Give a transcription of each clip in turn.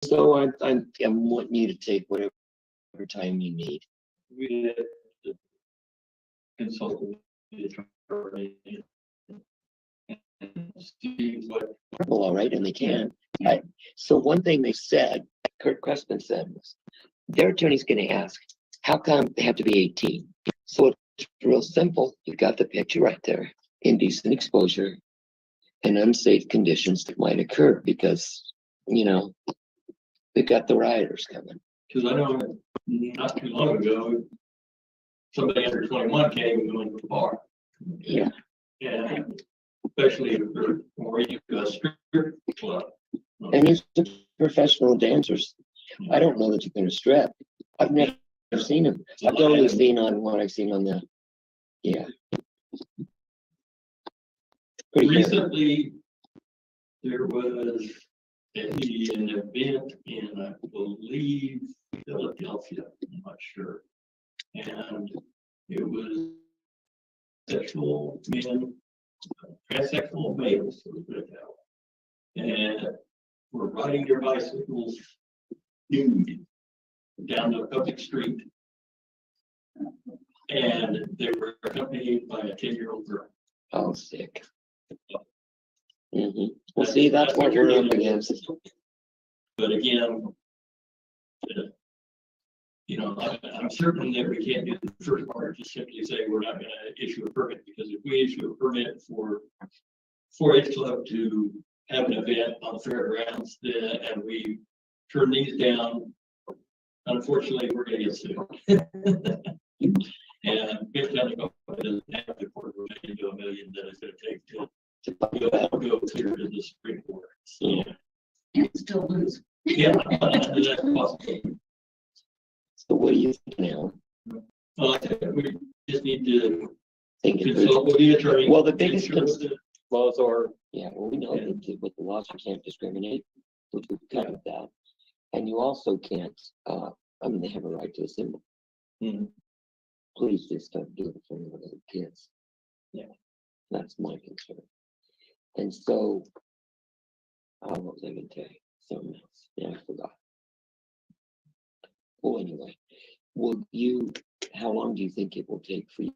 so I'm wanting you to take whatever time you need. We had to consult with the attorney and see what. Well, all right, and they can. So one thing they said, Kurt Crespin said was, their attorney's gonna ask, how come they have to be 18? So it's real simple. You've got the picture right there. Indecent exposure and unsafe conditions that might occur because, we've got the rioters coming. Because I know not too long ago, somebody under 21 can't even go into the bar. Yeah. And especially if they're more into a strip club. And these are professional dancers. I don't know that you're gonna strip. I've never seen them. I've only seen on what I've seen on the, yeah. Pretty good. Recently, there was an event in, I believe, Philadelphia, I'm not sure. And it was sexual men, transsexual males, so put it that way. And were riding their bicycles nude down the public street. And they were accompanied by a 10-year-old girl. Oh, sick. Well, see, that's what we're up against. But again, I'm certain that we can't do the first part, just simply say we're not gonna issue a permit, because if we issue a permit for 4-H Club to have an event on the fairgrounds, and we turn these down, unfortunately, we're gonna get sued. And Bill County doesn't have the $250,000 to $1 million that it's gonna take to go clear to the Supreme Court. So, You can still lose. yeah, that's possible. So what do you think now? Well, I think we just need to Think it consult with the attorney. Well, the biggest make sure that laws are. Yeah, well, we know that with the laws, you can't discriminate, which we've covered that. And you also can't, they have a right to assemble. Please just don't do it for the little kids. Yeah. That's my concern. And so, what was I gonna tell you? Something else. Yeah, I forgot. Well, anyway, how long do you think it will take for you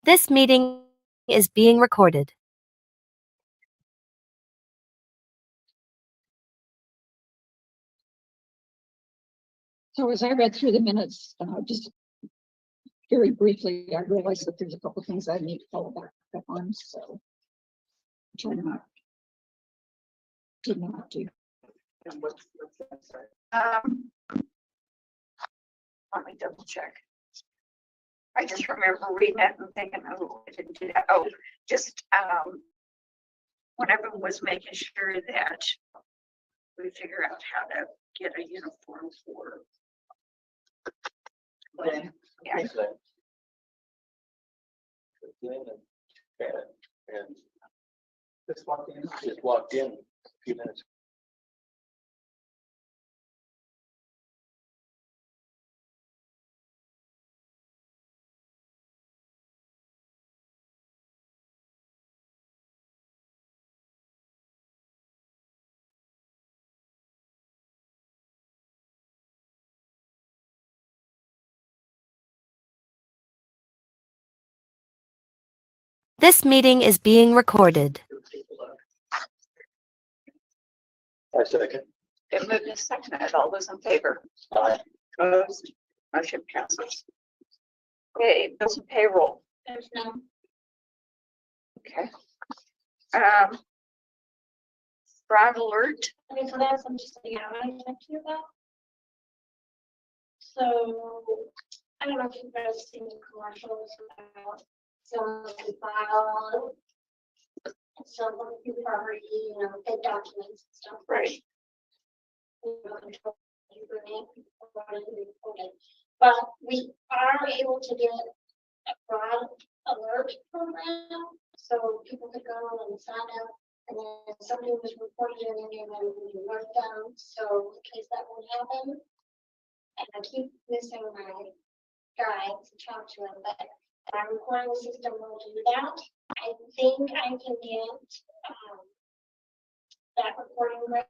This meeting is being recorded. So as I read through the minutes, just very briefly, I realized that there's a couple things I need to follow back up on, so try to not do. Let me double check. I just remember reading it and thinking, oh, I didn't do that. Oh, just, one of them was making sure that we figure out how to get a uniform for. But, yeah, And just walked in a few minutes. This meeting is being recorded. I second. it moved in second. All those in favor? Aye. Opposed? Motion passes. Okay, bills and payroll. There's none. Okay. Fraud alert. Okay, so that's, I'm just, yeah, I talk to you about. So, I don't know if you've guys seen the commercials about someone can file. So, you property, big documents and stuff. Right. Control, but we are able to get a fraud alert program, so people could go and sign up. And then somebody was reported in there, and then we wrote down, so in case that would happen. And I keep missing my guy to talk to him, but our recording system will do that. I think I can get, that recording right.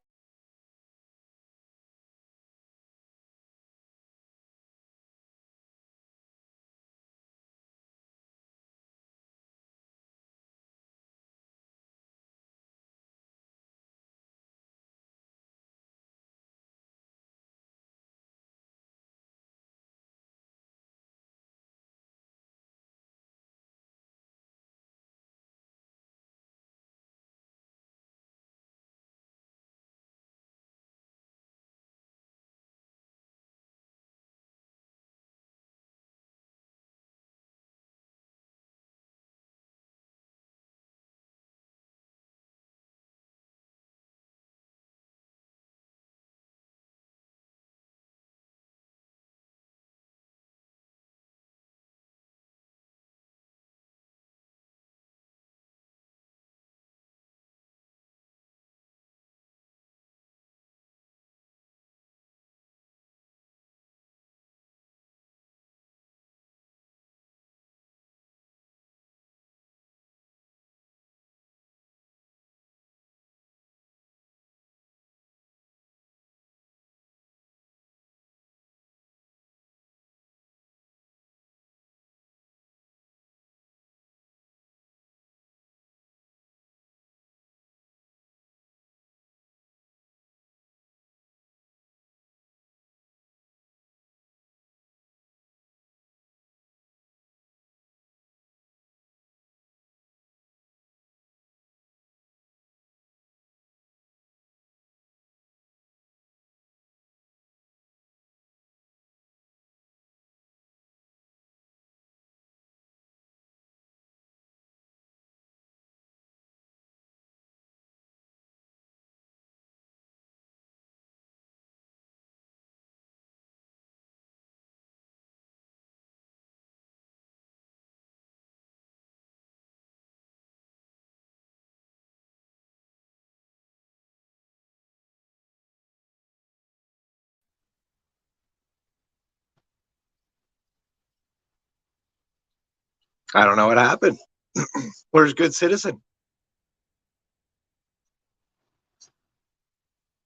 I don't know what happened. Where's Good Citizen?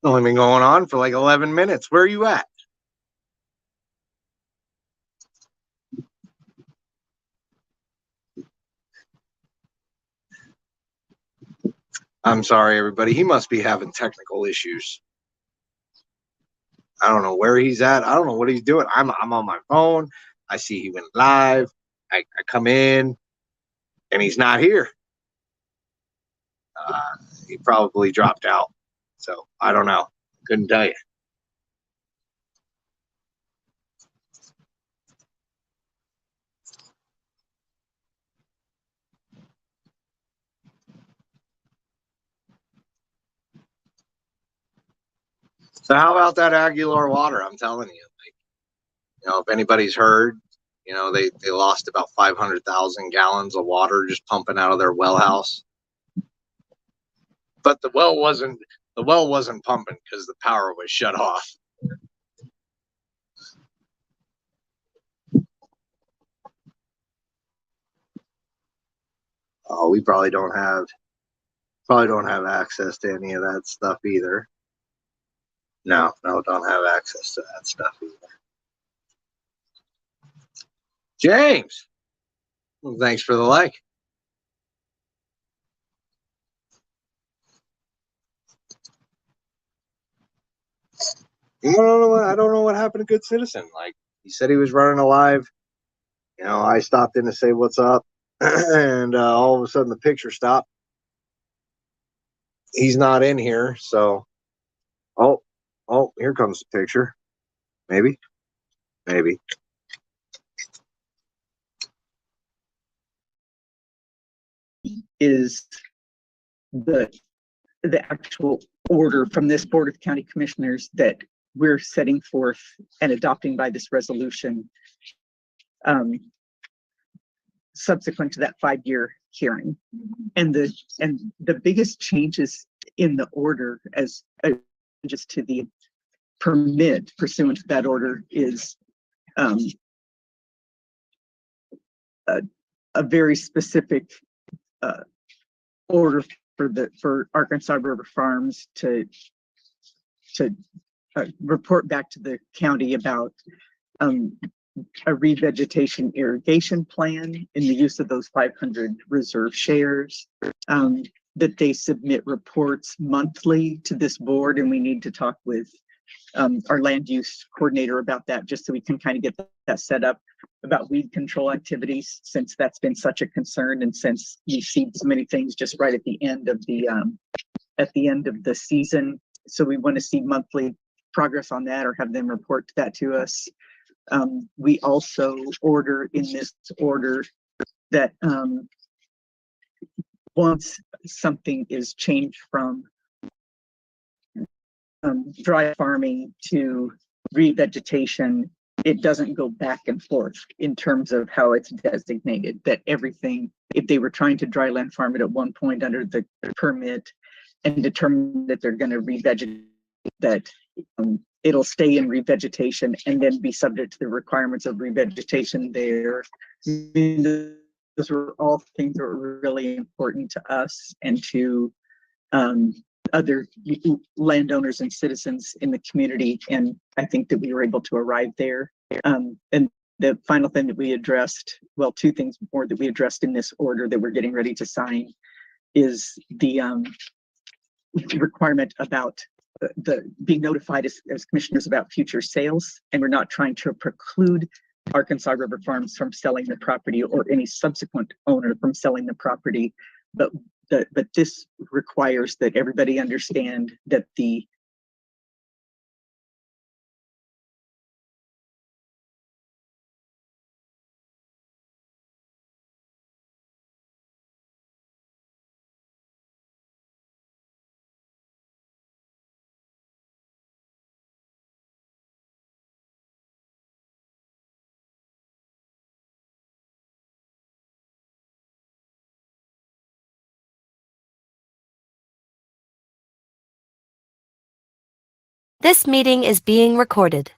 Only been going on for like 11 minutes. Where are you at? I'm sorry, everybody. He must be having technical issues. I don't know where he's at. I don't know what he's doing. I'm on my phone. I see he went live. I come in and he's not here. He probably dropped out. So I don't know. Couldn't tell you. So how about that Aguilar water? I'm telling you, if anybody's heard, they lost about 500,000 gallons of water just pumping out of their well house. But the well wasn't pumping because the power was shut off. Oh, we probably don't have access to any of that stuff either. No, don't have access to that stuff either. James, well, thanks for the like. I don't know what happened to Good Citizen. Like, he said he was running a live. I stopped in to say what's up, and all of a sudden the picture stopped. He's not in here, so here comes the picture. Maybe. Is the actual order from this Board of County Commissioners that we're setting forth and adopting by this resolution subsequent to that 5-year hearing. And the biggest changes in the order as just to the permit pursuant to that order is a very specific order for Arkansas River Farms to report back to the county about a revegetation irrigation plan in the use of those 500 reserve shares, that they submit reports monthly to this board, and we need to talk with our land use coordinator about that, just so we can kind of get that set up, about weed control activities, since that's been such a concern, and since we see so many things just right at the end of the season. So we want to see monthly progress on that, or have them report that to us. We also order in this order that once something is changed from dry farming to revegetation, it doesn't go back and forth in terms of how it's designated. That everything, if they were trying to dry land farm it at one point under the permit and determine that they're going to revegetate, that it'll stay in revegetation and then be subject to the requirements of revegetation there. Those were all things that were really important to us and to other landowners and citizens in the community. And I think that we were able to arrive there. And the final thing that we addressed, well, two things more that we addressed in this order that we're getting ready to sign, is the requirement about the being notified as commissioners about future sales. And we're not trying to preclude Arkansas River Farms from selling the property, or any subsequent owner from selling the property, but this requires that everybody understand that This meeting is being recorded.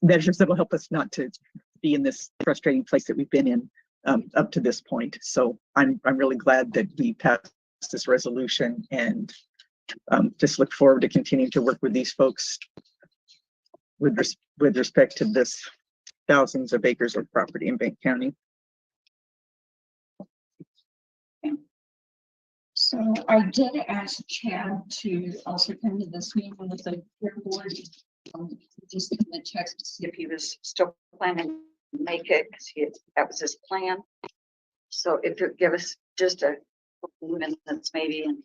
measures that will help us not to be in this frustrating place that we've been in up to this point. So I'm really glad that we passed this resolution, and just look forward to continuing to work with these folks with respect to this thousands of acres of property in Bank County. So I did ask Chad to also come to this meeting with the board. Just in the text to see if he was still planning to make it, because that was his plan. So if you give us just a couple minutes maybe, and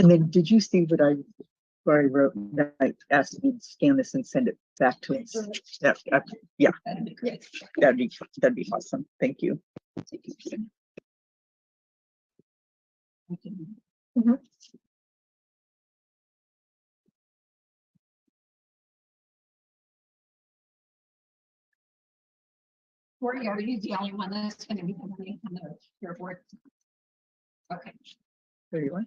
And then did you see what I wrote that I asked you to scan this and send it back to us? Yeah, that'd be great. that'd be awesome. Thank you. Cory, are you the only one that's going to be coming on the your board? Okay. There you are.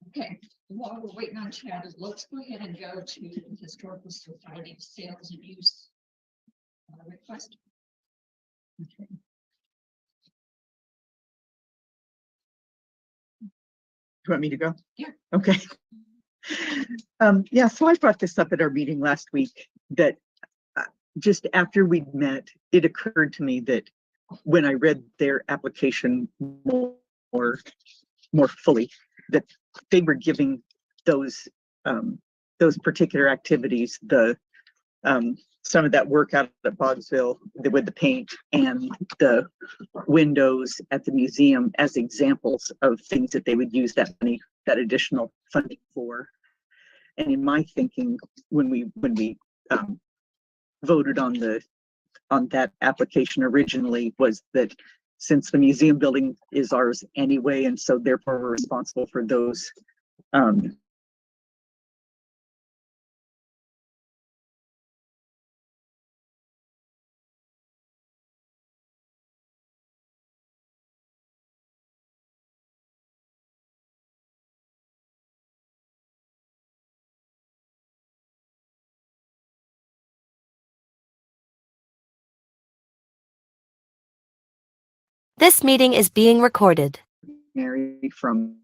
Okay, while we're waiting on Chad, let's go ahead and go to the Historical Society sales and use request. Okay. You want me to go? Yeah. Okay. Yeah, so I brought this up at our meeting last week that just after we'd met, it occurred to me that when I read their application more fully, that they were giving those particular activities, some of that work out at Boggsville with the paint and the windows at the museum as examples of things that they would use that money, that additional funding for. And in my thinking, when we voted on that application originally, was that since the museum building is ours anyway, and so therefore we're responsible for those This meeting is being recorded. Mary from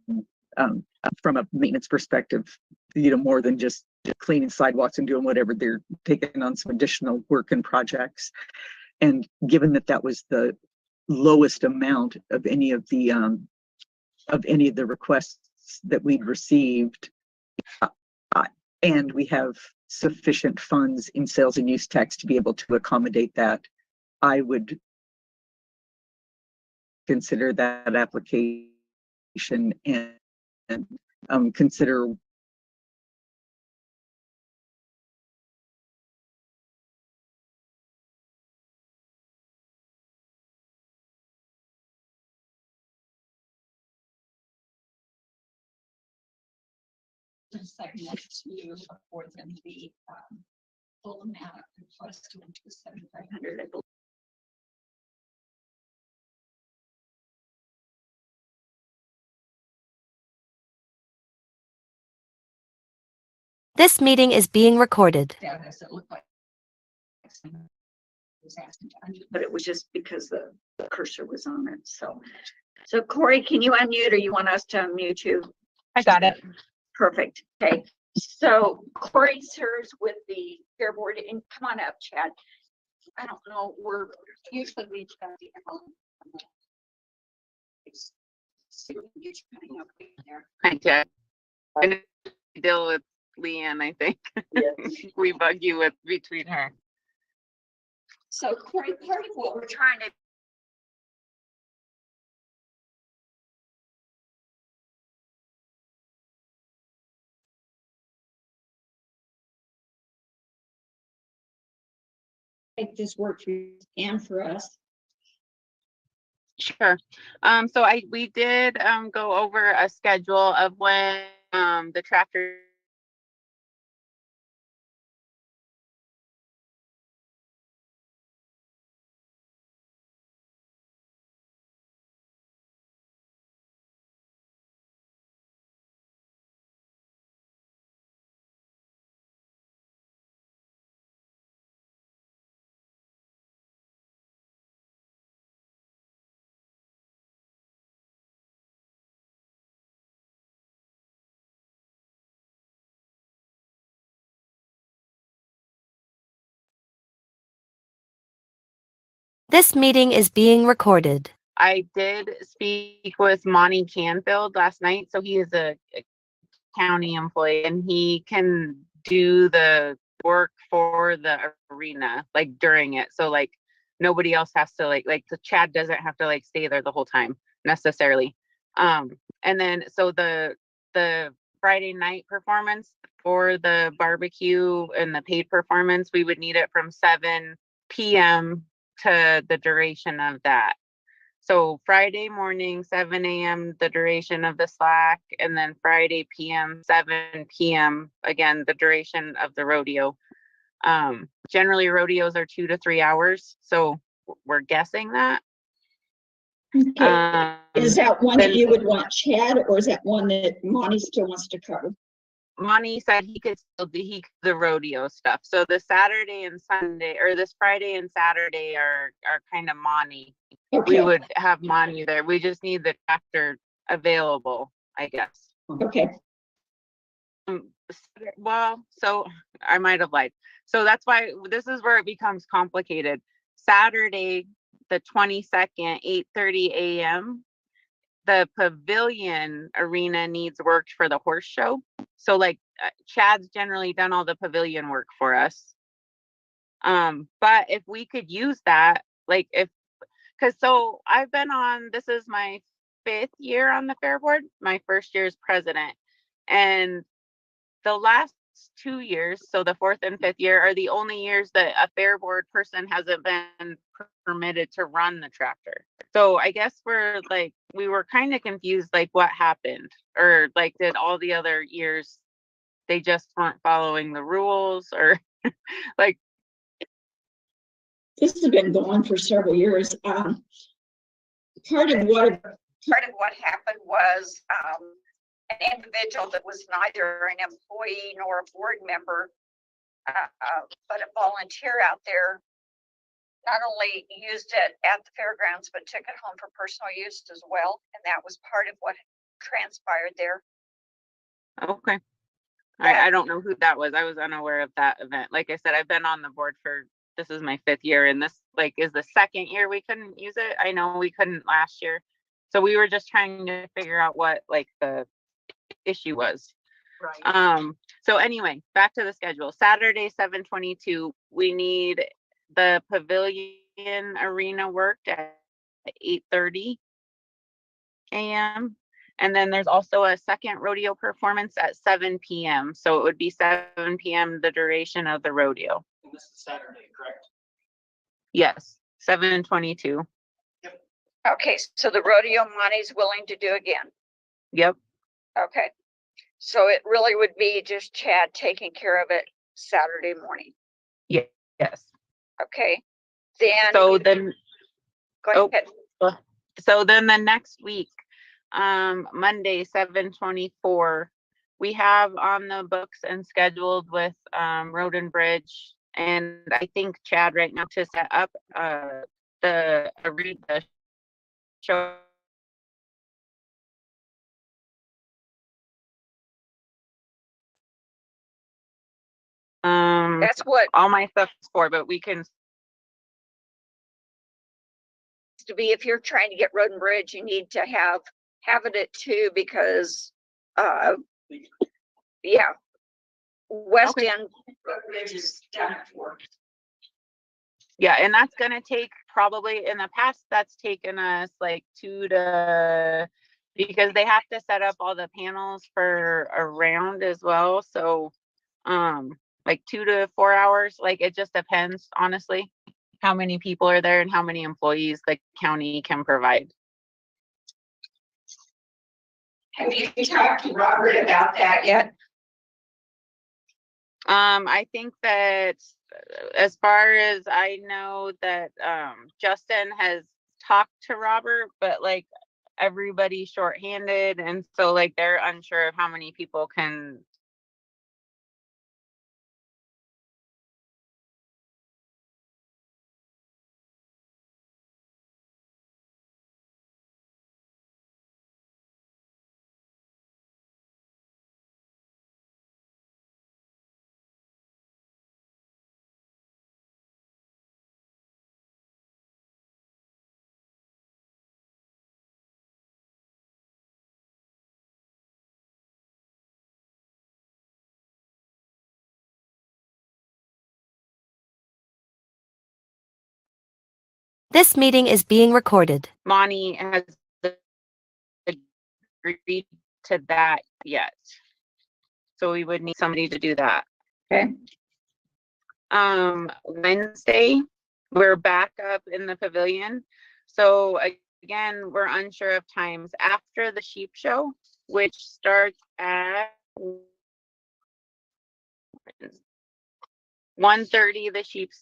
a maintenance perspective, more than just cleaning sidewalks and doing whatever. They're taking on some additional work and projects. And given that that was the lowest amount of any of the requests that we'd received, and we have sufficient funds in sales and use tax to be able to accommodate that, I would consider that application and consider Just second that to afford them the full amount requested to the 7,500. I believe. This meeting is being recorded. Yeah, does it look like? Was asking to unmute, but it was just because the cursor was on it. So Cory, can you unmute, or you want us to unmute you? I got it. Perfect. Okay. So Cory serves with the Fair Board, and come on up, Chad. I don't know, we're usually we just got the see what you're coming up with there. I did. I need to deal with Leanne, I think. Yes. We bug you with between her. So Cory, part of what we're trying to make this work for you and for us. Sure. So we did go over a schedule of when the tractor This meeting is being recorded. I did speak with Monty Canfield last night, so he is a county employee and he can do the work for the arena, like during it. So like nobody else has to like the Chad doesn't have to like stay there the whole time necessarily. And then so the Friday night performance for the barbecue and the paid performance, we would need it from 7 p.m. to the duration of that. So Friday morning, 7 a.m., the duration of the slack, and then Friday PM, 7 p.m., again, the duration of the rodeo. Generally rodeos are 2 to 3 hours, so we're guessing that. Okay, is that one that then- you would want Chad, or is that one that Monty still wants to cover? Monty said he could still do the rodeo stuff. So the Saturday and Sunday, or this Friday and Saturday are kind of Monty. Okay, We would have Monty there. We just need the tractor available, I guess. okay, Well, so I might have lied. So that's why this is where it becomes complicated. Saturday, the 22nd, 8:30 a.m. The pavilion arena needs worked for the horse show. So like Chad's generally done all the pavilion work for us. But if we could use that, like because so I've been on, this is my 5th year on the fair board, my first year as president. And the last 2 years, so the 4th and 5th year, are the only years that a fair board person hasn't been permitted to run the tractor. So I guess we were kind of confused, like what happened, or like did all the other years they just weren't following the rules, or like. this has been going for several years. Part of what happened was, an individual that was neither an employee nor a board member, but a volunteer out there, not only used it at the fairgrounds, but took it home for personal use as well. And that was part of what transpired there. Okay. I don't know who that was. I was unaware of that event. Like I said, I've been on the board this is my 5th year, and this is the 2nd year we couldn't use it. I know we couldn't last year. So we were just trying to figure out what the issue was. Right. So anyway, back to the schedule. Saturday, 7:22, we need the pavilion arena worked at 8:30 a.m. And then there's also a second rodeo performance at 7 p.m. So it would be 7 p.m. the duration of the rodeo. And this is Saturday, correct? Yes, 7:22. Okay, so the rodeo Monty's willing to do again. Yep. Okay, so it really would be just Chad taking care of it Saturday morning. Yes. Okay, then. So then, Go ahead. so then the next week, Monday, 7/24, we have on the books and scheduled with Road and Bridge, and I think Chad right now to set up the show. That's what all my stuff's for, but we can. to be, if you're trying to get Road and Bridge, you need to have it at 2 because, yeah, West Okay. End Road and Bridge is done at 4. Yeah, and that's gonna take probably, in the past, that's taken us like because they have to set up all the panels for around as well. So like 2 to 4 hours, like it just depends, honestly, how many people are there and how many employees the county can provide. Have you talked to Robert about that yet? I think that as far as I know that Justin has talked to Robert, but like everybody's shorthanded, and so like they're unsure of how many people can This meeting is being recorded. Monty has agreed to that yet. So we would need somebody to do that. Okay, Wednesday, we're back up in the pavilion. So again, we're unsure of times after the sheep show, which starts at 1:30. The sheep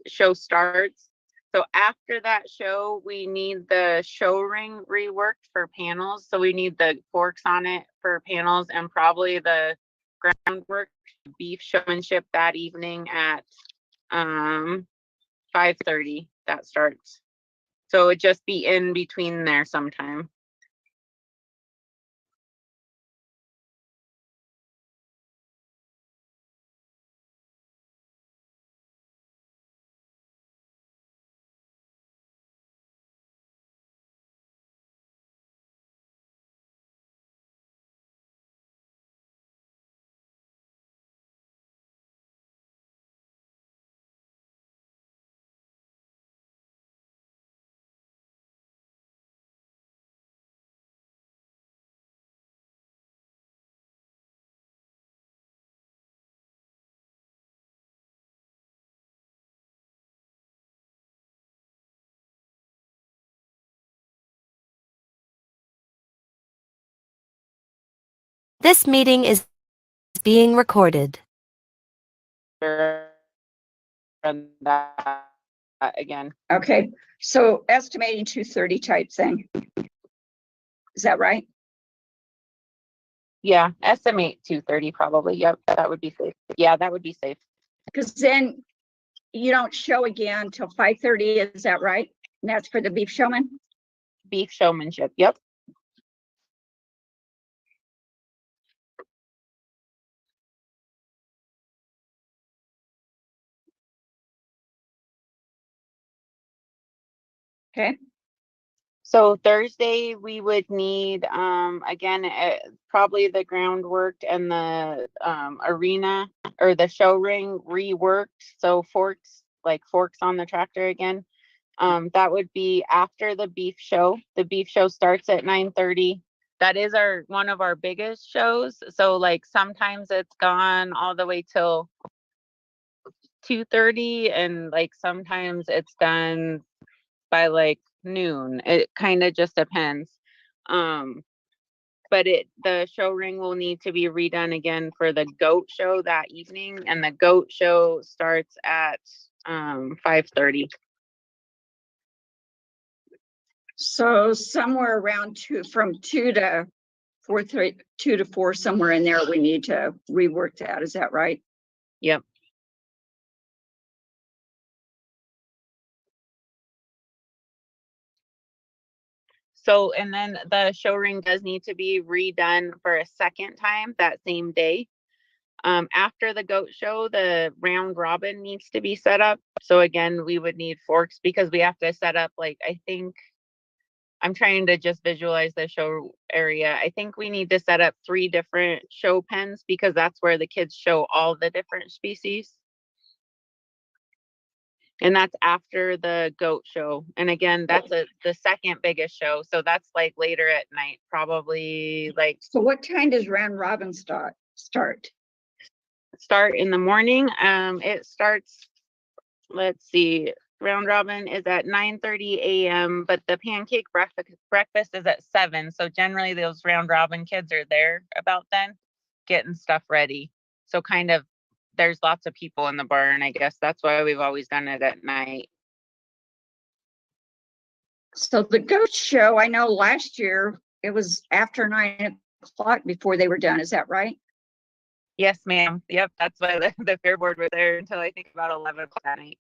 show starts. So after that show, we need the show ring reworked for panels. So we need the forks on it for panels and probably the groundwork beef showmanship that evening at 5:30 that starts. So it'd just be in between there sometime. This meeting is being recorded. And that again. okay. So estimating 2:30 type thing. Is that right? Yeah, estimate 2:30 probably. Yep, that would be safe. Yeah, that would be safe. Because then you don't show again till 5:30, is that right? And that's for the beef showman? Beef showmanship. Yep. Okay, So Thursday we would need again probably the groundwork and the arena or the show ring reworked. So forks, like forks on the tractor again. That would be after the beef show. The beef show starts at 9:30. That is one of our biggest shows. So like sometimes it's gone all the way till 2:30 and like sometimes it's done by like noon. It kind of just depends. But the show ring will need to be redone again for the goat show that evening, and the goat show starts at 5:30. so somewhere around from 2 to 4:30, 2 to 4, somewhere in there, we need to rework that. Is that right? Yep. So, and then the show ring does need to be redone for a second time that same day. After the goat show, the round robin needs to be set up. So again, we would need forks because we have to set up like, I think, I'm trying to just visualize the show area. I think we need to set up 3 different show pens because that's where the kids show all the different species. And that's after the goat show. And again, that's the second biggest show. So that's like later at night, probably like So what time does round robin start? start in the morning. It starts, let's see, round robin is at 9:30 a.m. but the pancake breakfast is at 7. So generally those round robin kids are there about then getting stuff ready. So kind of there's lots of people in the barn. I guess that's why we've always done it at night. So the goat show, I know last year it was after 9 o'clock before they were done. Is that right? Yes, ma'am. Yep, that's why the fair board was there until I think about 11 o'clock at night,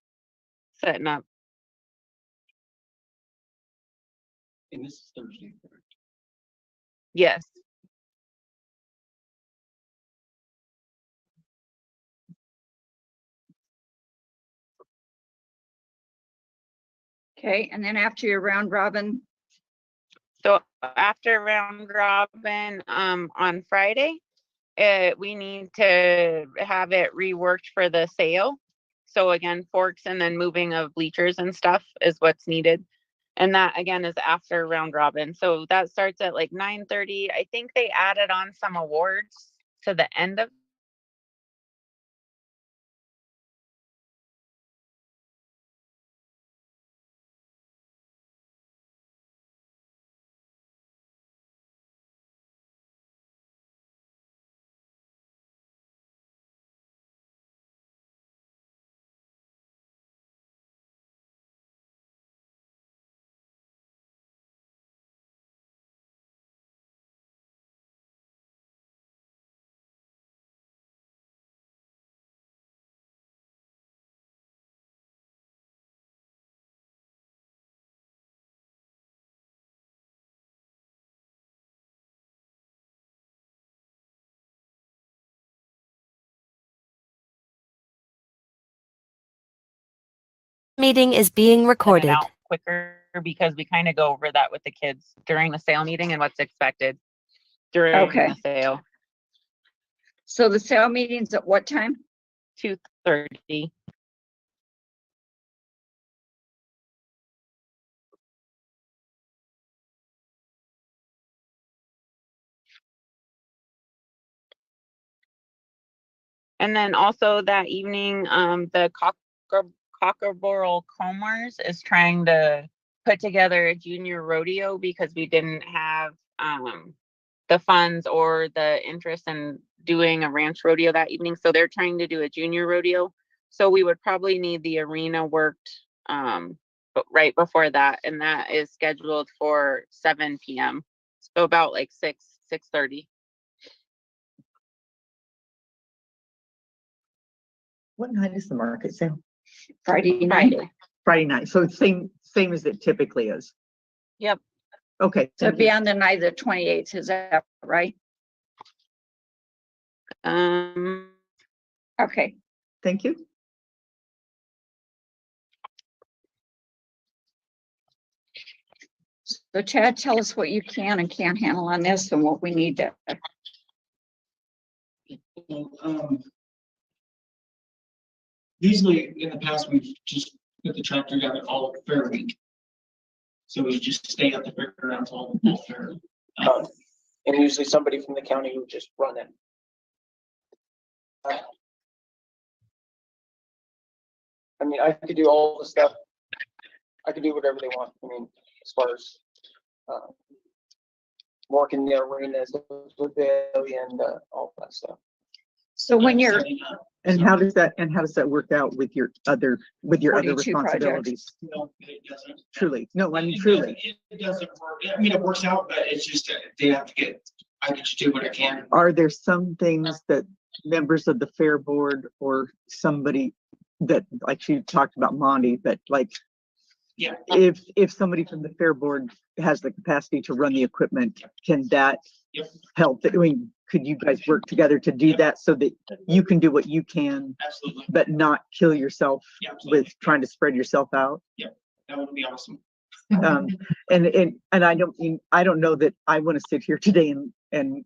setting up. And this is Thursday. Correct? Yes. Okay, and then after your round robin, So after round robin, on Friday, we need to have it reworked for the sale. So again, forks and then moving of bleachers and stuff is what's needed. And that again is after round robin. So that starts at like 9:30. I think they added on some awards to the end of Meeting is being and recorded. out quicker because we kind of go over that with the kids during the sale meeting and what's expected during Okay. the sale. So the sale meeting's at what time? 2:30. And then also that evening, the Cockerboral Comers is trying to put together a junior rodeo because we didn't have the funds or the interest in doing a ranch rodeo that evening. So they're trying to do a junior rodeo. So we would probably need the arena worked but right before that, and that is scheduled for 7 p.m. So about like 6:30. What night is the market sale? Friday night. Friday night. So it's same as it typically is. Yep. Okay. So it'd be on the night of the 28th, is that right? Okay. Thank you. So Chad, tell us what you can and can't handle on this and what we need to. Usually in the past, we've just put the tractor together all fair week. So we just stay at the fairgrounds all fair. And usually somebody from the county would just run it. I mean, I could do all the stuff. I could do whatever they want. I mean, as far as working the arenas, the pavilion, all that stuff. So when you're, And how does that work out with your other 42 responsibilities? No, it doesn't. Truly. No, I mean, truly. It doesn't work. I mean, it works out, but it's just, they have to get, I can just do what I can. Are there some things that members of the fair board or somebody that, like you talked about Monty, but like, Yeah. if somebody from the fair board has the capacity to run the equipment, can that Yep. help? I mean, could you guys work together to do Yep. that so that you can do what you can, Absolutely. but not kill yourself Yeah, absolutely. with trying to spread yourself out? That would be awesome. And I don't know that I want to sit here today and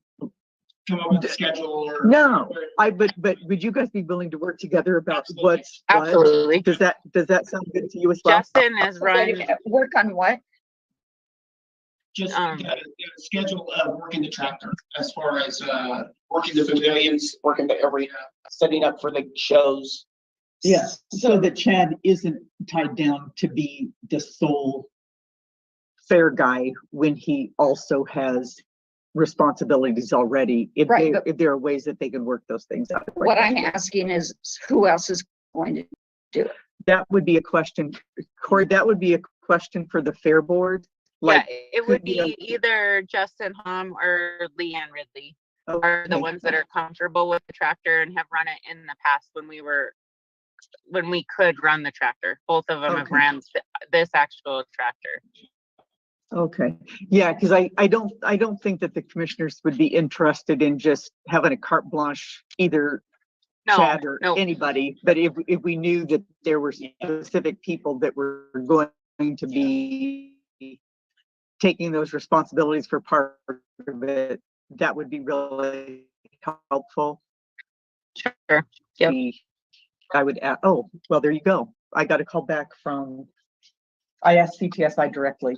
Come up with a schedule or. no, but would you guys be willing to work together about Absolutely. what's what? Absolutely. Does that sound good to you as well? Justin is run. work on what? Just Um, the schedule of working the tractor as far as working the pavilions, working the arena, setting up for the shows. Yes, so that Chad isn't tied down to be the sole fair guy when he also has responsibilities already. If Right, if there are ways that they can work those things out. What I'm asking is who else is going to do it? That would be a question, Corey, that would be a question for the fair board. Yeah, Like, it would could you- be either Justin Hum or Leanne Ridley are the okay. ones that are comfortable with the tractor and have run it in the past when we could run the tractor. Both of them have Okay. ran this actual tractor. Okay, yeah, because I don't think that the commissioners would be interested in just having a carte blanche, either No, Chad or no. anybody, but if we knew that there were specific people that were going to be taking those responsibilities for part of it, that would be really helpful. Sure. Yep. Be I would add, oh, well, there you go. I got a call back from, I asked CTSI directly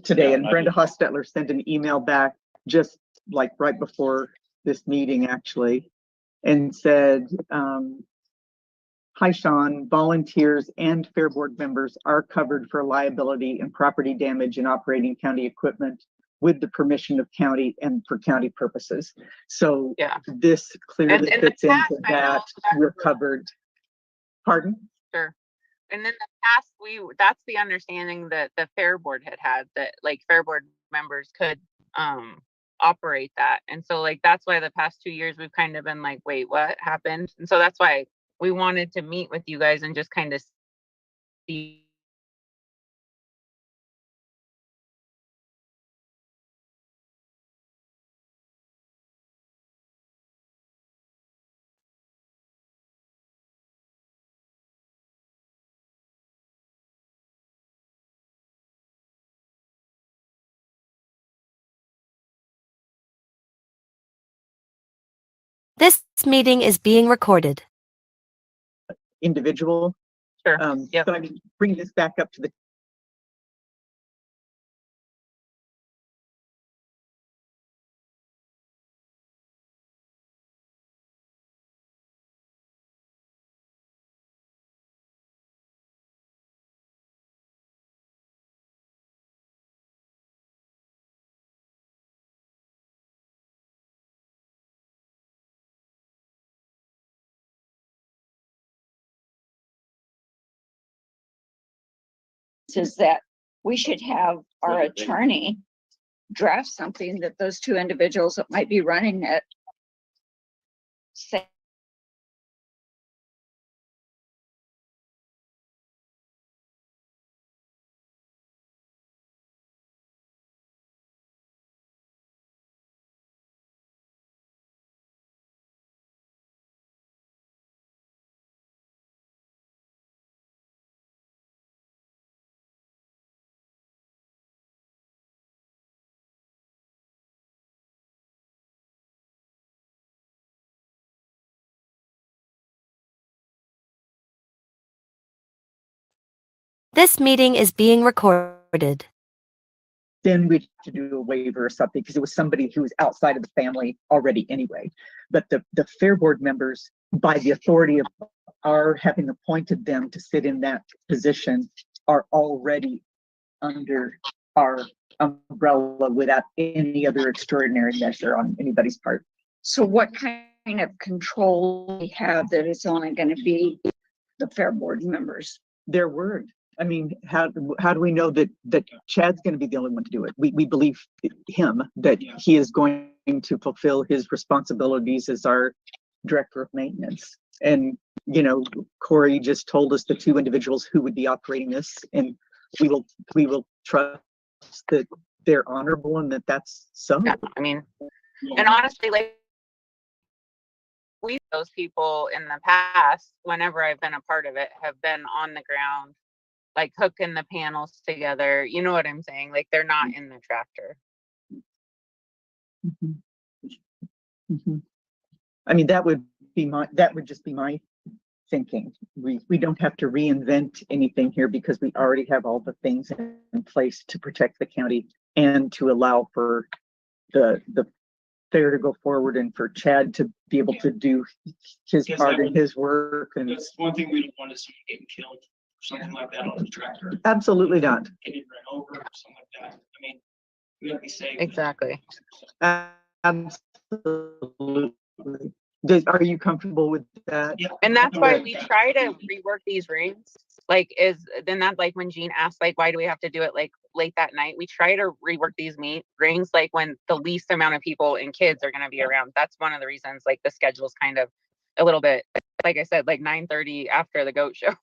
today, Yeah, and I Brenda did. Hostetler sent an email back just like right before this meeting actually, and said, hi, Sean, volunteers and Fair Board members are covered for liability and property damage in operating county equipment with the permission of county and for county purposes. So Yeah. this clearly And the fits into past, I know that. that- We're covered. Pardon? Sure. And in the past, that's the understanding that the Fair Board had, that like Fair Board members could operate that. And so like that's why the past 2 years we've kind of been like, wait, what happened? And so that's why we wanted to meet with you guys and just kind of see. This meeting is being recorded. Individual. Sure. Yep. So I mean, bring this back up to the Says that we should have our attorney draft something that those two individuals that might be running it say. This meeting is being recorded. then we had to do a waiver or something because it was somebody who was outside of the family already anyway. But the Fair Board members, by the authority of our having appointed them to sit in that position, are already under our umbrella without any other extraordinary measure on anybody's part. So what kind of control we have that it's only gonna be the Fair Board members? Their word. I mean, how do we know that Chad's going to be the only one to do it? We believe him that he is going to fulfill his responsibilities as our director of maintenance. And you know, Corey just told us the two individuals who would be operating this, and we will trust that they're honorable and that that's so. Yeah, I mean, and honestly, like those people in the past, whenever I've been a part of it, have been on the ground, like hooking the panels together. You know what I'm saying? Like they're not in the tractor. Mhm. Mhm. I mean, that would just be my thinking. We don't have to reinvent anything here because we already have all the things in place to protect the county and to allow for the fair to go forward and for Chad to be able to do his Because part that and his work. And That's one thing we don't want to see getting killed or something like that on the tractor, absolutely not. getting run over or something like that. I mean, we gotta be safe. Exactly. Absolutely. Are you comfortable with that? Yeah. And that's why we Okay. try to rework these rings. Like then that like when Jean asked like why do we have to do it like late that night, we try to rework these rings like when the least amount of people and kids are going to be around. That's one of the reasons like the schedule's kind of a little bit, like I said, like 9:30 after the goat show.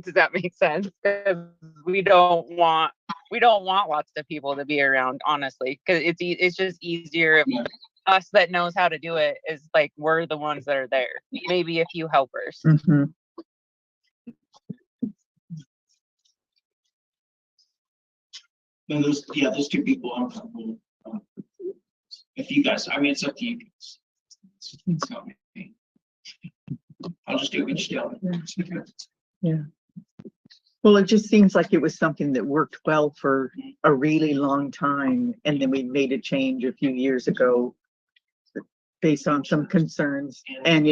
Does that make sense? Because we don't want lots of people to be around, honestly, because it's just easier if us that knows how to do it is like we're the ones that are there. Maybe a few helpers. Mhm. No, those two people, I'm comfortable. If you guys, I mean, it's up to you guys. It's not me. I'll just do each deal. Yeah. Well, it just seems like it was something that worked well for a really long time, and then we made a change a few years ago based on some concerns and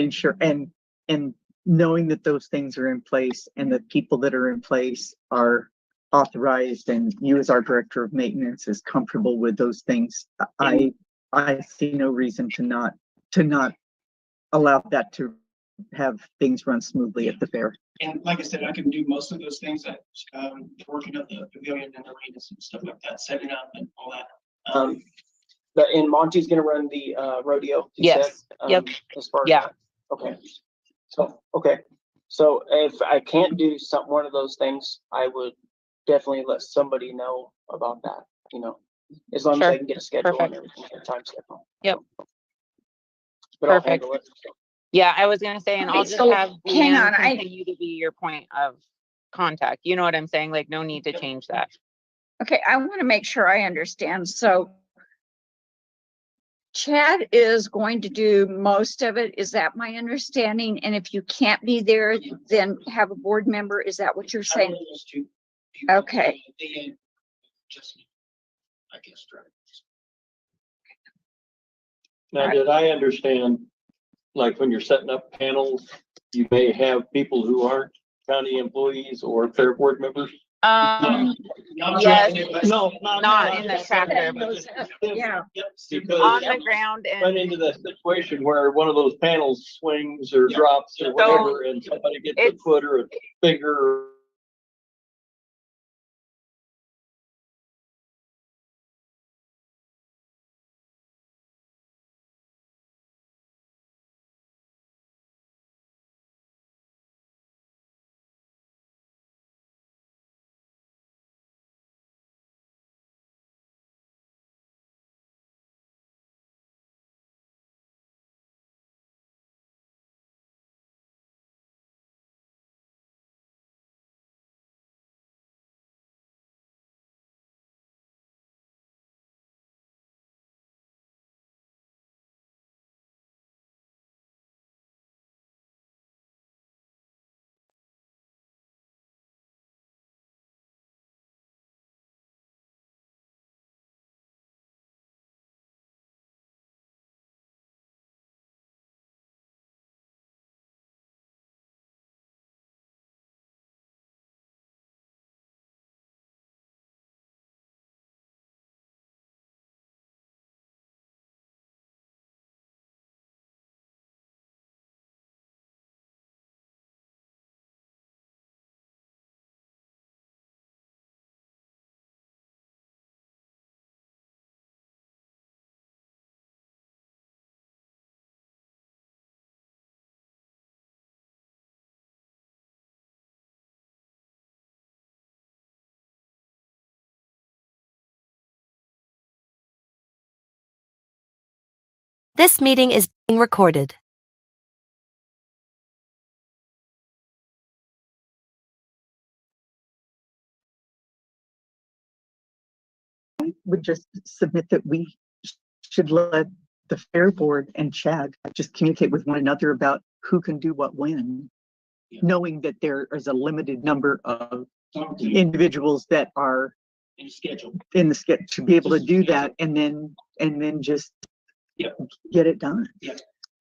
and knowing that those things are in place and the people that are in place are authorized, and you as our director of maintenance is comfortable with those things. I see no reason to not allow that to have things run smoothly at the fair. And like I said, I can do most of those things that, working at the pavilion and arenas and stuff like that, setting up and all that. And Monty's gonna run the, rodeo. you Yes. said, Yep. As far as Yeah. that. Okay. So, okay. So if I can't do one of those things, I would definitely let somebody know about that, as long as I Sure. can get a schedule and Perfect. everything, a time schedule. Yep. But I'll Perfect. handle it. Yeah, I was gonna say, and I'll Okay, just so have hang Leanne on, I- continue to be your point of contact. You know what I'm saying? Like, no need to change that. Okay, I want to make sure I understand. So Chad is going to do most of it. Is that my understanding? And if you can't be there, then have a board member. Is that what you're saying? Okay. Just, I guess, right. Now, did I understand, like when you're setting up panels, you may have people who aren't county employees or fair board members? Yes, No, not in the tractor, Yeah. Because on the ground run and into the situation where one of those panels swings or drops or whatever, and somebody gets a it's- foot or a finger. This meeting is being recorded. Would just submit that we should let the fair board and Chad just communicate with one another about who can do what when, knowing that there is a limited number of individuals that are In schedule. in the sketch to be able to do that, and then just get it done.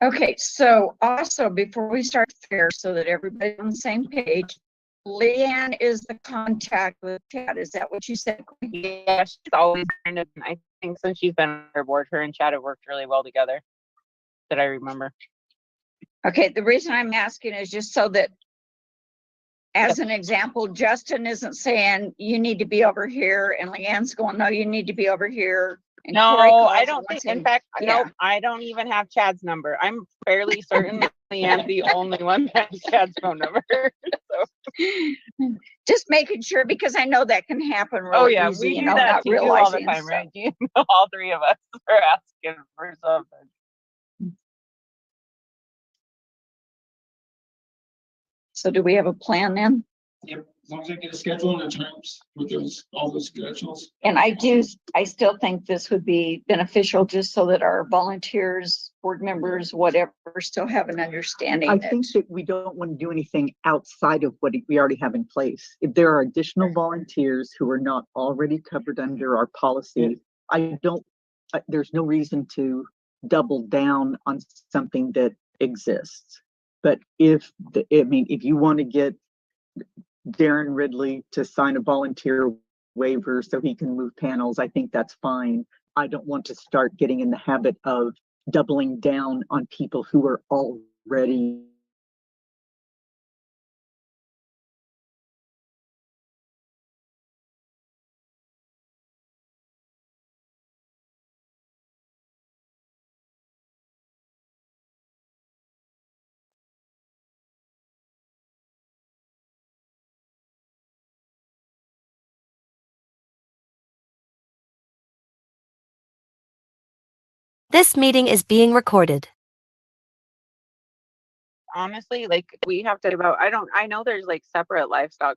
Okay, so also before we start the fair, so that everybody's on the same page, Leanne is the contact with Chad. Is that what you said? yeah, she's always kind of, I think since she's been on our board, her and Chad have worked really well together, that I remember. Okay, the reason I'm asking is just so that, as an example, Justin isn't saying you need to be over here, and Leanne's going, no, you need to be over here. And Corey No, calls I and don't wants think, in him- fact, yeah. nope, I don't even have Chad's number. I'm fairly certain that Leanne's the only one that has Chad's phone number. So, Just making sure, because I know that can happen oh really yeah, easy, we you do know, that not to you all the realizing. time, so- right? You know, all three of us are asking for something. So do we have a plan then? Yep. As long as I get a schedule and the times with those, all those schedules. And I still think this would be beneficial just so that our volunteers, board members, whatever, still have an understanding. I that- think that we don't want to do anything outside of what we already have in place. If there are additional volunteers who are not already covered under our policy, there's no reason to double down on something that exists. But if you want to get Darren Ridley to sign a volunteer waiver so he can move panels, I think that's fine. I don't want to start getting in the habit of doubling down on people who are already This meeting is being recorded. Honestly, like we have to about, I know there's like separate livestock,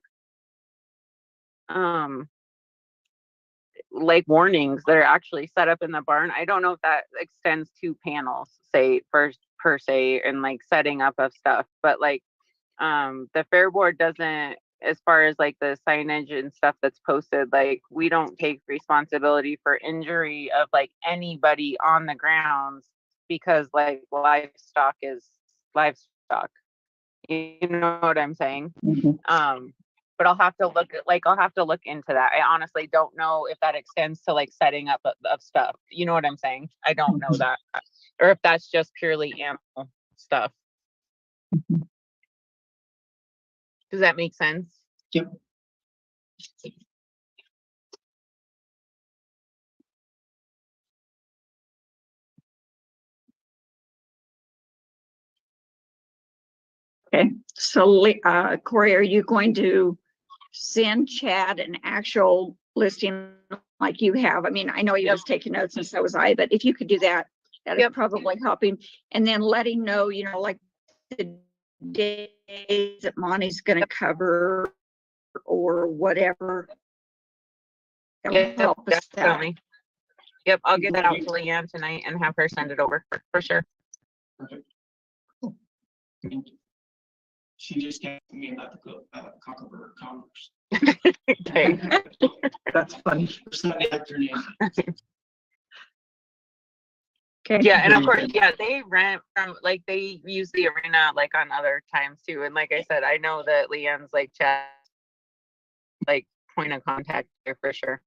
like warnings that are actually set up in the barn. I don't know if that extends to panels, say per se, and like setting up of stuff, but like, the fair board doesn't, as far as like the signage and stuff that's posted, like we don't take responsibility for injury of like anybody on the grounds because like livestock is livestock. You know what I'm saying? But I'll have to look into that. I honestly don't know if that extends to like setting up of stuff. You know what I'm saying? I don't know that, or if that's just purely animal stuff. Does that make sense? Yep. Okay, so Corey, are you going to send Chad an actual listing like you have? I mean, I know he was taking notes and so was I, but if you could do that, that is probably helping. And then let him know, like the days that Monty's gonna cover or whatever. That'll help us out. Definitely. Yep, I'll get that out to Leanne tonight and have her send it over for sure. Perfect. Cool. Thank you. She just texted me about the Cocklebur Commerce. Okay. That's funny. Sunday afternoon. Okay. Yeah, and of course, yeah, they rent from, like, they use the arena like on other times too. And like I said, I know that Leanne's like chat, like point of contact there for sure.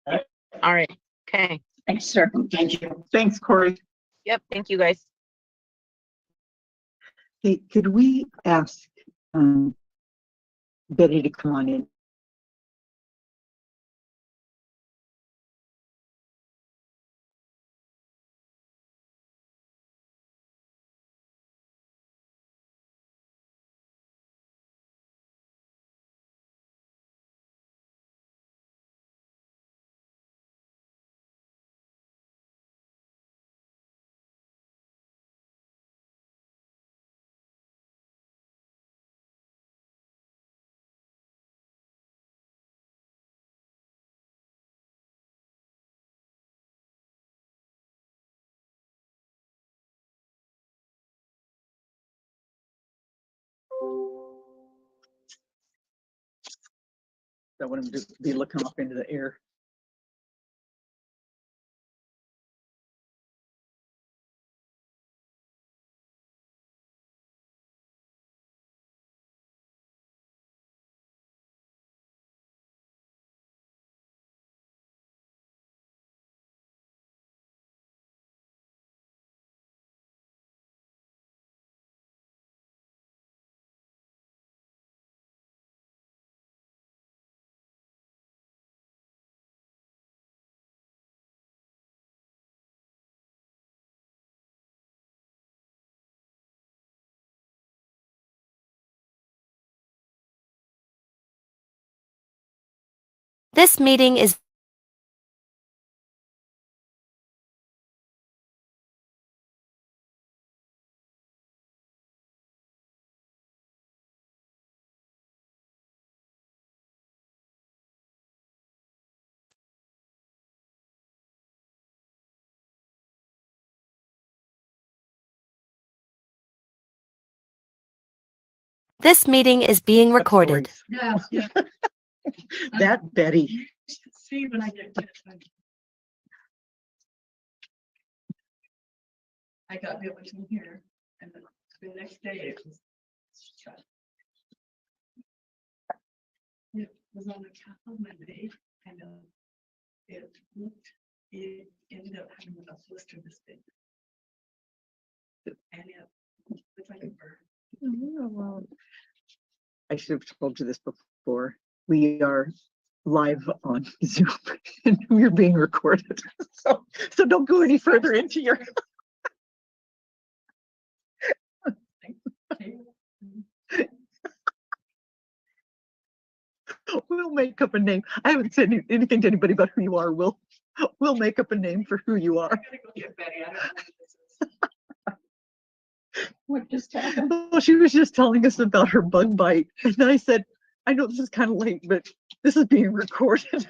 All right. Okay. Thanks, sir. Thank you. Thanks, Corey. Yep. Thank you guys. Hey, could we ask Betty to come on in? I want him to be looking off into the air. This meeting is This meeting is being recorded. Yeah, yeah. That Betty. See when I get to. I got it was in here and then the next day it was. It was on the capital Monday and it looked, it ended up having a blister this big. And it looked like a bird. I should have told you this before. We are live on Zoom and we're being recorded. So don't go any further into your. We'll make up a name. I haven't said anything to anybody about who you are. We'll make up a name for who you are. I'm gonna go get Betty. I don't know what this is. What just happened? Well, she was just telling us about her bug bite. And I said, I know this is kind of late, but this is being recorded.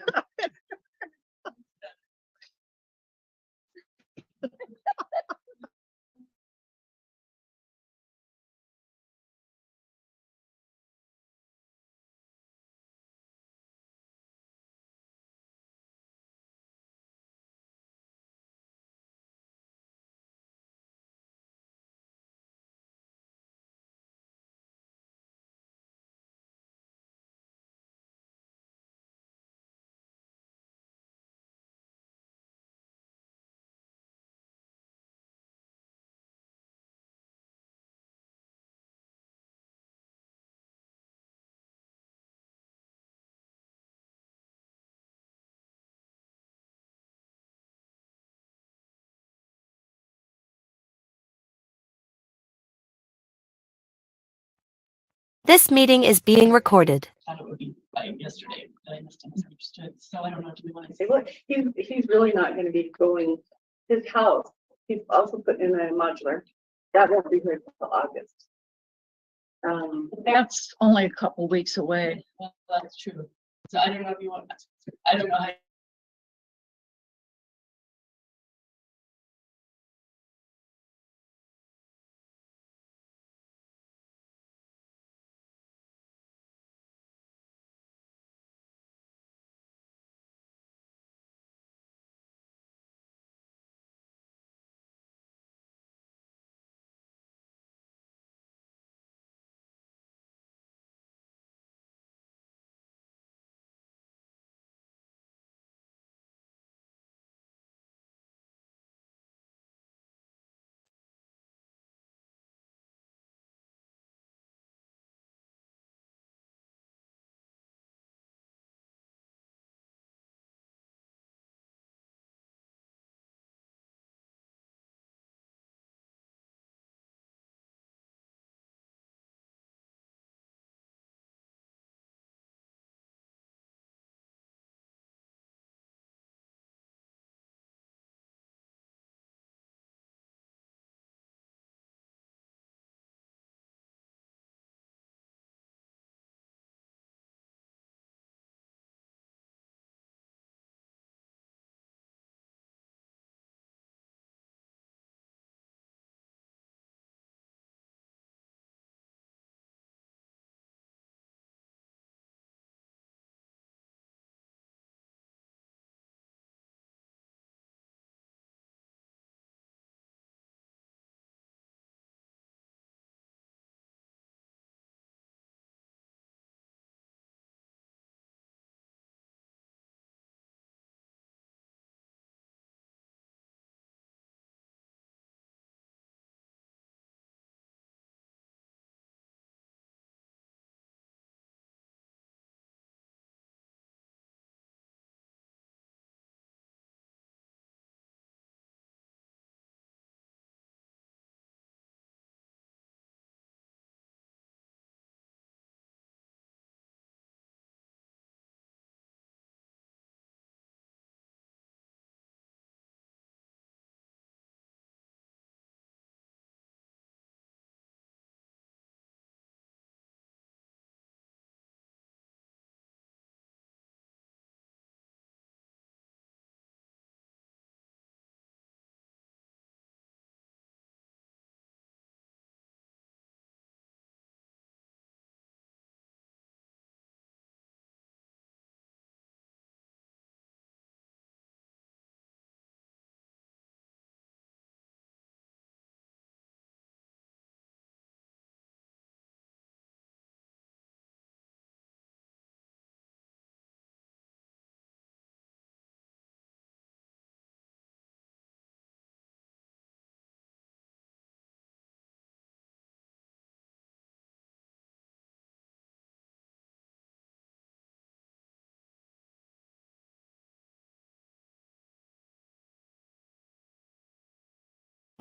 This meeting is being recorded. Thought it would be by yesterday, but I must have misunderstood. So I don't know what to do when I say, look, he's really not gonna be going, his house, he's also putting in a modular. That won't be here until August. That's only a couple weeks away. Well, that's true. So I don't know if you want, I don't know how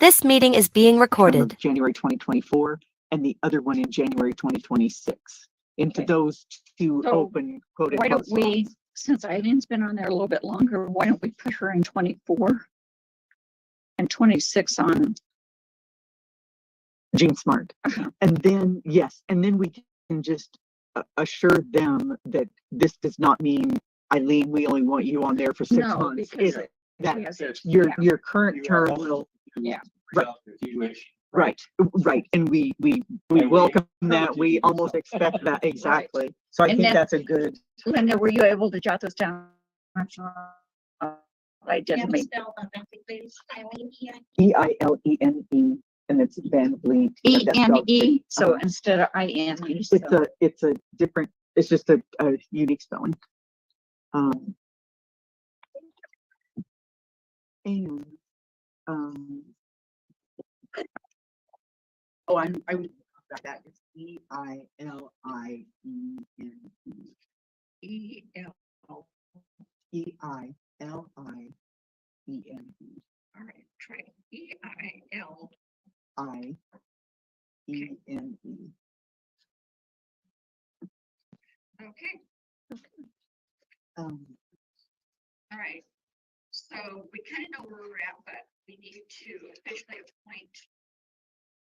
This meeting is being of recorded. January 2024 and the other one in January 2026 into Okay. those two So, open quoted. Why don't we, since Eileen's been on there a little bit longer, why don't we put her in 24? And 26 on, Jean Smart. Uh-huh. And then, yes, and then we can just assure them that this does not mean, Eileen, we only want you on there for 6 no, months. because It's it that has a- your yeah. your current You are term also will, Yeah. Right. Evaluation. right, and we And we welcome encourage that. you We to do almost so. expect that. Exactly. So I And think then- that's a good, Linda, were you able to jot those down? I Can didn't you make spell the method, please? Eileen, EILENE, and it's Van Vliet. and that's spelled- ENE, so instead of IN. It's a different, it's just a unique spelling. And, oh, I would about that. It's EILIENE. EILIENE. All right, try EIL. IENE. Okay, Um, all right. So we kind of know where we're at, but we need to officially appoint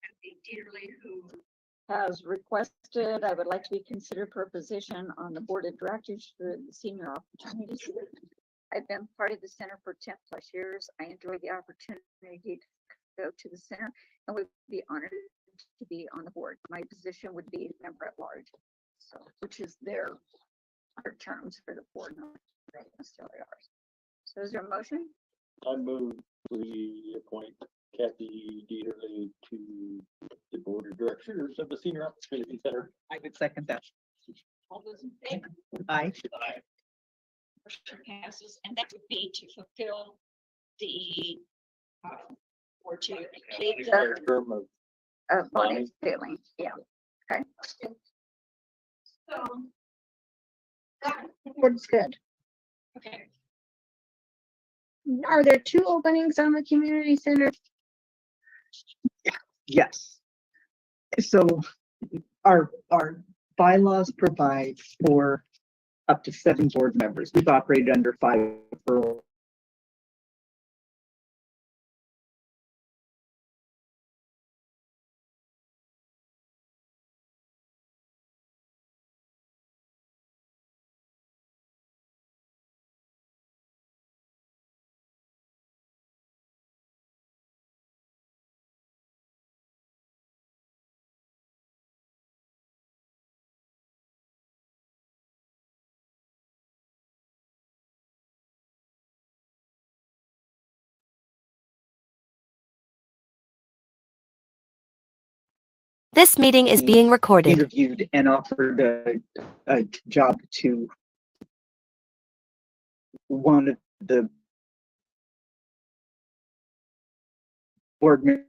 Kathy Dieterle, who has requested, I would like to be considered for a position on the board of directors for the senior opportunities. I've been part of the center for 10+ years. I enjoy the opportunity to go to the center and would be honored to be on the board. My position would be member at large, so which is their terms for the board, not necessarily ours. So is there a motion? I move we appoint Kathy Dieterle to the board of directors of the Senior Opportunity Center. I would second that. All those in favor? Aye. Motion passes, and that would be to fulfill the, or to complete Entire the, term of Bonnie Failing, yeah, okay. So. That board's good. Okay. Are there 2 openings on the community center? Yes. So our bylaws provide for up to 7 board members. We've operated under 5 for This meeting is being recorded. interviewed and offered a job to one of the board members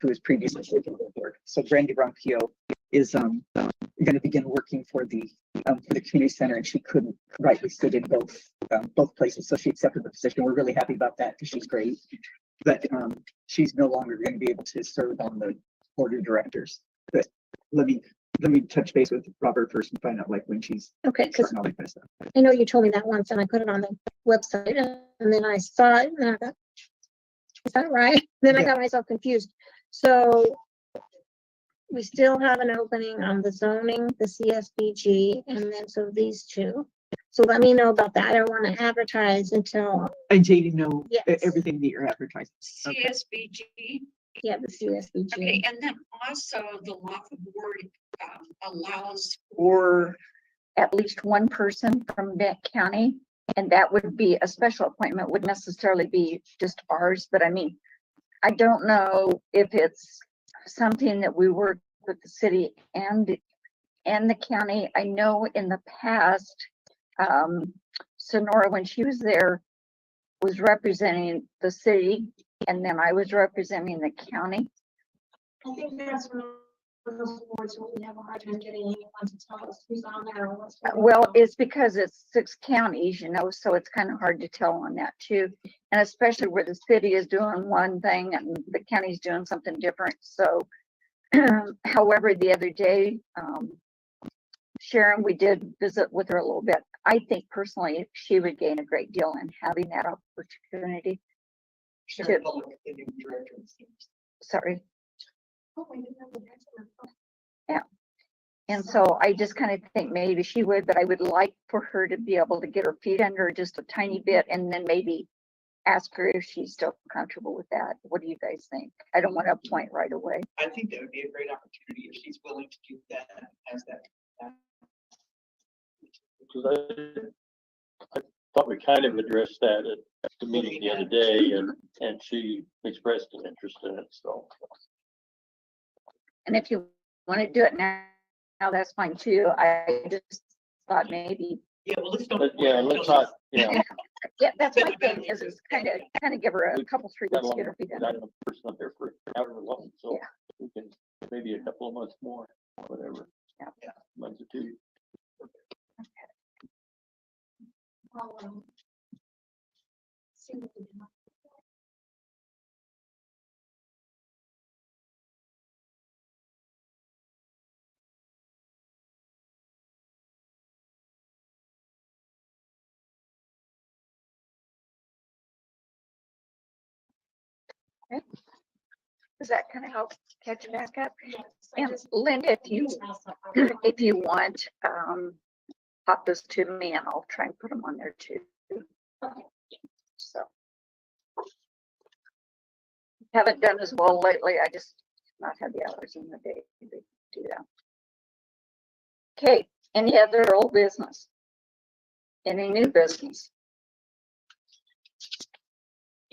who was previously serving on the board. So Brandy Rompio is going to begin working for the community center, and she couldn't rightly sit in both places, so she accepted the position. We're really happy about that because she's great. But she's no longer going to be able to serve on the board of directors. But let me touch base with Robert first and find out like when she's Okay, because starting all that kind of stuff. I know you told me that once and I put it on the website and then I saw it and I thought, is that right? Then I Yeah. got myself confused. So we still have an opening on the zoning, the CSBG, and then so these 2. So let me know about that. I don't want to advertise until, And Jay, you know Yes. everything that you're advertising. Okay. CSBG, yeah, the CSBG. okay, and then also the law board allows for at least 1 person from Benton County, and that would be a special appointment, would necessarily be just ours, but I mean, I don't know if it's something that we work with the city and the county. I know in the past, Sonora, when she was there, was representing the city, and then I was representing the county. I think that's those boards, we have a hard time getting anyone to tell us who's on there or what's going on. Well, it's because it's 6 counties, you know, so it's kind of hard to tell on that too. And especially where the city is doing one thing and the county's doing something different. So, however, the other day, Sharon, we did visit with her a little bit. I think personally, she would gain a great deal in having that opportunity. Sharon Bullock, the new director. Sorry. Oh, we didn't have the next one. Yeah. And so I just kind of think maybe she would, but I would like for her to be able to get her feet under her just a tiny bit and then maybe ask her if she's still comfortable with that. What do you guys think? I don't want to appoint right away. I think that would be a great opportunity if she's willing to do that as that. Because I thought we kind of addressed that at the meeting the other day, and she expressed an interest in it, so. And if you want to do it now, that's fine too. I just thought maybe. Yeah, well, let's don't. But yeah, let's not, yeah. Yeah, that's my thing is kind of give her a couple, 3 weeks to get her feet I under. don't know, person up there for however long, so Yeah. we can, maybe a couple of months more, whatever. Yeah. Months or 2. I'll, see what we can. Does that kind of help catch you back up? Yes, I And just- Linda, if you want, pop this to me and I'll try and put them on there too. Okay. So. Haven't done as well lately. I just not had the hours in the day to do that. Okay, any other old business? Any new business?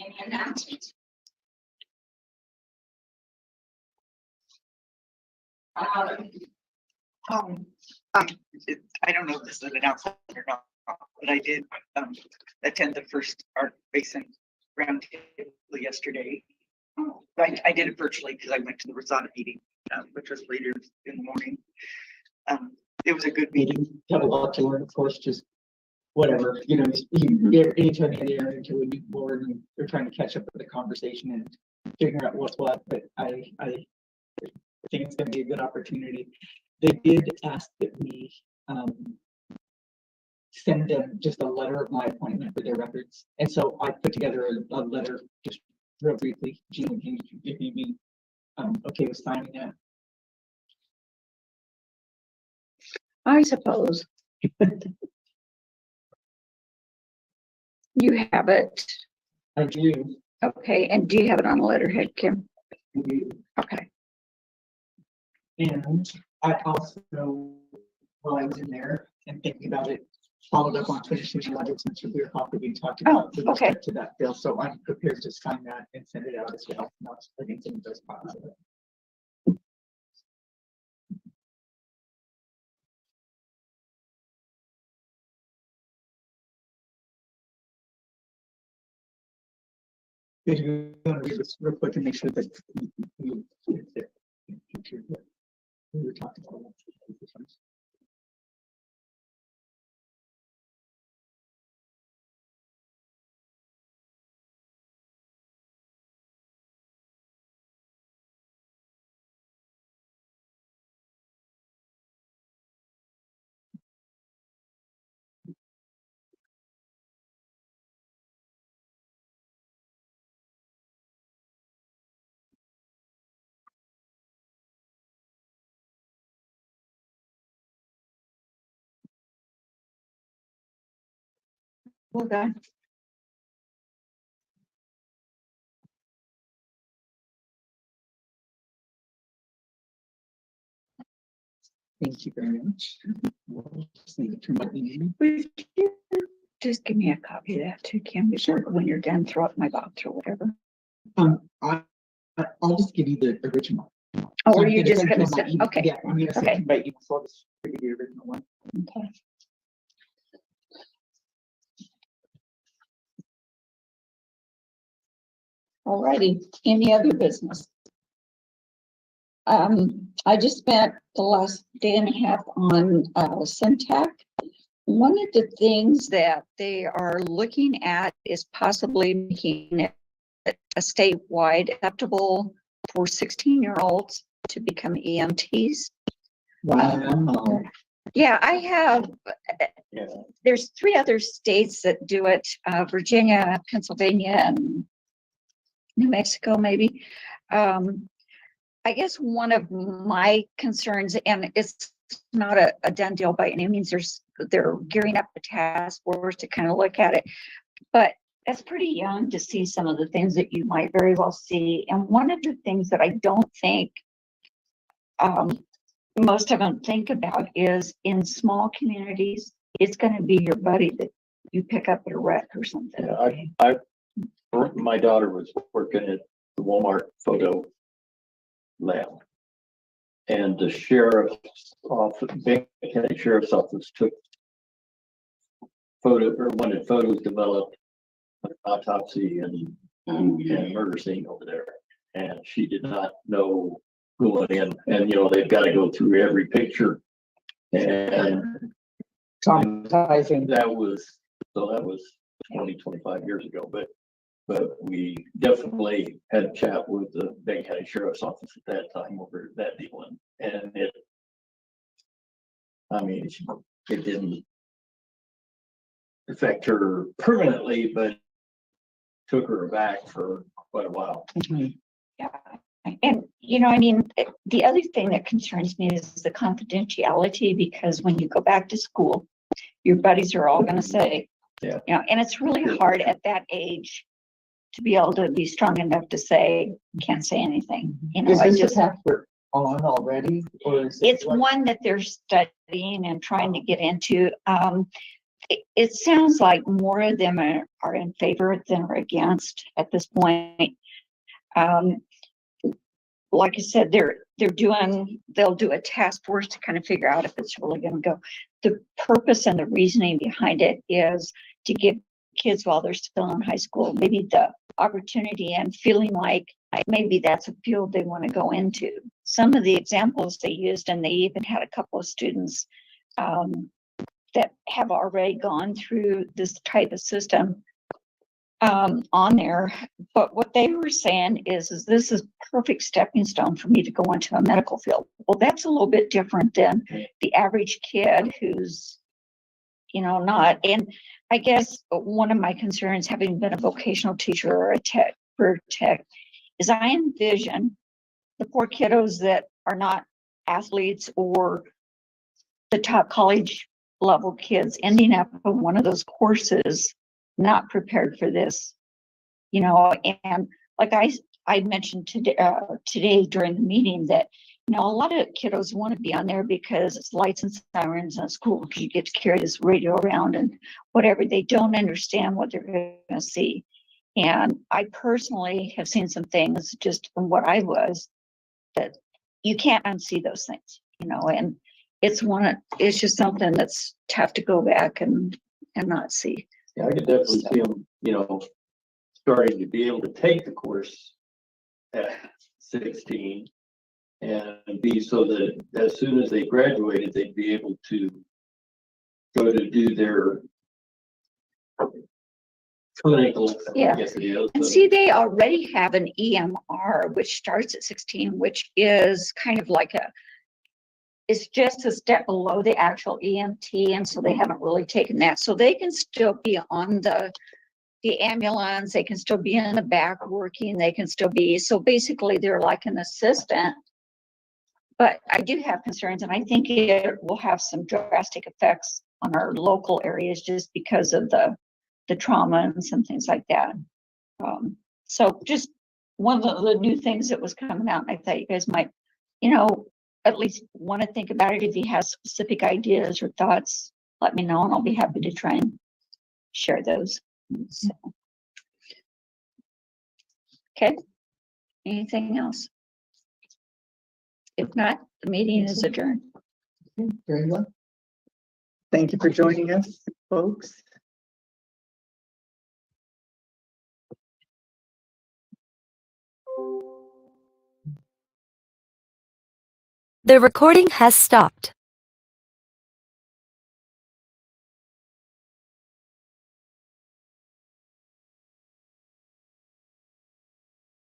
Any announcements? I don't know if this is an announcement or not, but I did attend the first Art Basin roundtable yesterday. I did it virtually because I went to the Rosada meeting, which was later in the morning. It was a good meeting. Have a lot to learn, of course, just whatever, you know, anytime you get into a new board and they're trying to catch up with the conversation and figure out what's what, but I think it's gonna be a good opportunity. They did ask that we send them just a letter of my appointment for their records. And so I put together a letter just real briefly. Gina, can you give me okay with signing that? I suppose. You have it. I do. Okay, and do you have it on a letterhead, Kim? I do. Okay. And I also, while I was in there and thinking about it, followed up on finishing the letters and severe copy we talked about with okay. respect to that bill. So I'm prepared to sign that and send it out as well. Not putting some of those copies of it. If you want to read this real quick and make sure that we were talking about. Well done. Thank you very much. We'll just need to turn my email. Would you just give me a copy of that too, Kim? Sure. When you're done, throw it in my box or whatever. I'll just give you the original. Oh, So are I'm you just send gonna you my send? email. Okay. Yeah, I'm gonna send Okay. you my email, so I'll just give you the original one. Okay. Alrighty, any other business? I just spent the last day and a half on Syntac. One of the things that they are looking at is possibly making it a statewide acceptable for 16-year-olds to become EMTs. Wow. Yeah, I have, Yeah. there's 3 other states that do it, Virginia, Pennsylvania, and New Mexico, maybe. I guess one of my concerns, and it's not a done deal by any means, they're gearing up a task force to kind of look at it, but that's pretty young to see some of the things that you might very well see. And one of the things that I don't think most of them think about is in small communities, it's going to be your buddy that you pick up at a wreck or something. Yeah, my daughter was working at the Walmart photo lab. And the sheriff's office, Bank County Sheriff's Office took wanted photos developed, autopsy and murder scene over there. And she did not know going in, and they've got to go through every picture. And Traumatizing. that was 25 years ago, but we definitely had a chat with the Bay County Sheriff's Office at that time over that deal, and it didn't affect her permanently, but took her aback for quite a while. Yeah. And, the other thing that concerns me is the confidentiality, because when you go back to school, your buddies are all going to say, Yeah. And it's really hard at that age to be able to be strong enough to say, can't say anything. Is this a path we're on already? Or is It's one that they're studying and trying to get into. It sounds like more of them are in favor than are against at this point. Like I said, they'll do a task force to kind of figure out if it's really going to go. The purpose and the reasoning behind it is to give kids, while they're still in high school, maybe the opportunity and feeling like maybe that's a field they want to go into. Some of the examples they used, and they even had a couple of students that have already gone through this type of system on there. But what they were saying is this is perfect stepping stone for me to go into a medical field. Well, that's a little bit different than the average kid who's, not. And I guess one of my concerns, having been a vocational teacher or a tech, is I envision the poor kiddos that are not athletes or the top college level kids ending up in one of those courses not prepared for this, and like I mentioned today during the meeting that, a lot of kiddos want to be on there because it's lights and sirens in school, because you get to carry this radio around and whatever. They don't understand what they're going to see. And I personally have seen some things just from what I was, that you can't unsee those things, and it's just something that's tough to go back and not see. Yeah, I could definitely see them, starting to be able to take the course at 16 and be so that as soon as they graduated, they'd be able to go to do their clinical, Yeah. I guess it is. And see, they already have an EMR, which starts at 16, which is kind of like it's just a step below the actual EMT. And so they haven't really taken that. So they can still be on the ambulance, they can still be in the back working, they can still be, so basically they're like an assistant. But I do have concerns, and I think it will have some drastic effects on our local areas just because of the trauma and some things like that. So just one of the new things that was coming out, and I thought you guys might, at least want to think about it. If you have specific ideas or thoughts, let me know, and I'll be happy to try and share those. So. Okay. Anything else? If not, the meeting is adjourned. Very well. Thank you for joining us, folks. The recording has stopped.